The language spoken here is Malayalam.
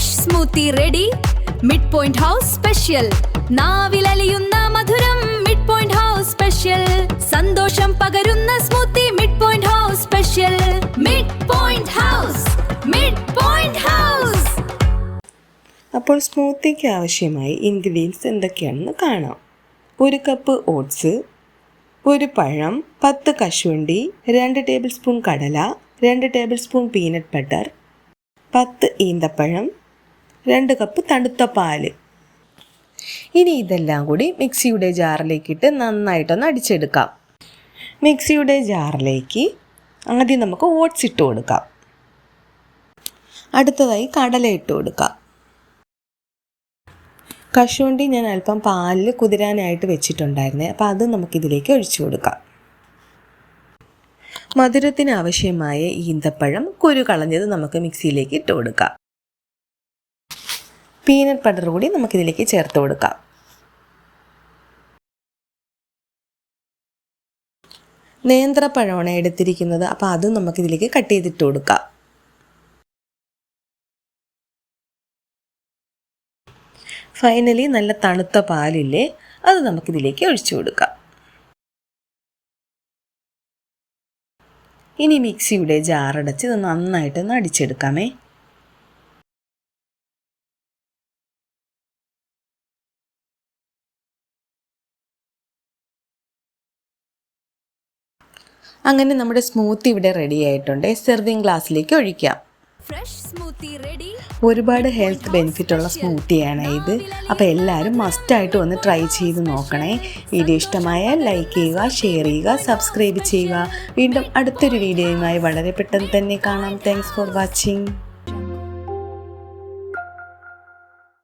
Fresh smoothie ready. Mid point house special. നാവിലലിയുന്ന മധുരം മിഡ് പോയിന്റ് ഹൗസ് സ്പെഷ്യൽ. സന്തോഷം പകരുന്ന smoothie mid point house special. Mid point house, mid point house. അപ്പോൾ സ്മൂത്തിക്ക് ആവശ്യമായി ഇൻഗ്രീഡിയൻസ് എന്തൊക്കെയാണെന്ന് കാണാം. 1 കപ്പ് ഓട്സ്, 1 പഴം, 10 കശുവണ്ടി, 2 ടേബിൾ സ്പൂൺ കടല, 2 ടേബിൾ സ്പൂൺ പീനട്ട് ബട്ടർ, 10 ഈന്തപ്പഴം, 2 കപ്പ് തണുത്ത പാല്. ഇനി ഇതെല്ലാം കൂടി മിക്സിയുടെ ജാറിലേക്കിട്ട് നന്നായിട്ടൊന്ന് അടിച്ചെടുക്കാം. മിക്സിയുടെ ജാറിലേക്ക് ആദ്യം നമുക്ക് ഓട്സ് ഇട്ട് കൊടുക്കാം. അടുത്തതായി കടല ഇട്ട് കൊടുക്കാം. കശുവണ്ടി ഞാൻ അല്പം പാലിൽ കുതിരാനായിട്ട് വെച്ചിട്ടുണ്ടായിരുന്നേ, അപ്പോൾ അത് നമുക്കിതിലേക്ക് ഒഴിച്ചു കൊടുക്കാം. മധുരത്തിന് ആവശ്യമായ ഈന്തപ്പഴം കുരു കളഞ്ഞത് നമുക്ക് മിക്സിയിലേക്ക് ഇട്ട് കൊടുക്കാം. പീനട്ട് ബട്ടർ കൂടി നമുക്കിതിലേക്ക് ചേർത്ത് കൊടുക്കാം. നേന്ത്രപ്പഴമാണ് എടുത്തിരിക്കുന്നത്, അപ്പോൾ അതും നമുക്കിതിലേക്ക് കട്ട് ചെയ്തിട്ട് കൊടുക്കാം. ഫൈനലി നല്ല തണുത്ത പാലില്ലേ, അത് നമുക്കിതിലേക്ക് ഒഴിച്ചു കൊടുക്കാം. ഇനി മിക്സിയുടെ ജാറടച്ച് ഇത് നന്നായിട്ടൊന്ന് അടിച്ചെടുക്കാമേ. അങ്ങനെ നമ്മുടെ സ്മൂത്തി ഇവിടെ റെഡി ആയിട്ടുണ്ട്. സെർവിങ് ഗ്ലാസ്സിലേക്ക് ഒഴിക്കാം. ഒരുപാട് ഹെൽത്ത് ബെനിഫിറ്റ് ഉള്ള സ്മൂത്തിയാണ് ഇത്. അപ്പോൾ എല്ലാവരും മസ്റ്റായിട്ട് ഒന്ന് ട്രൈ ചെയ്ത് നോക്കണേ. വീഡിയോ ഇഷ്ടമായാൽ ലൈക്ക് ചെയ്യുക, ഷെയർ ചെയ്യുക, സബ്സ്ക്രൈബ് ചെയ്യുക. വീണ്ടും അടുത്തൊരു വീഡിയോയുമായി വളരെ പെട്ടെന്ന് തന്നെ കാണാം. Thanks for watching.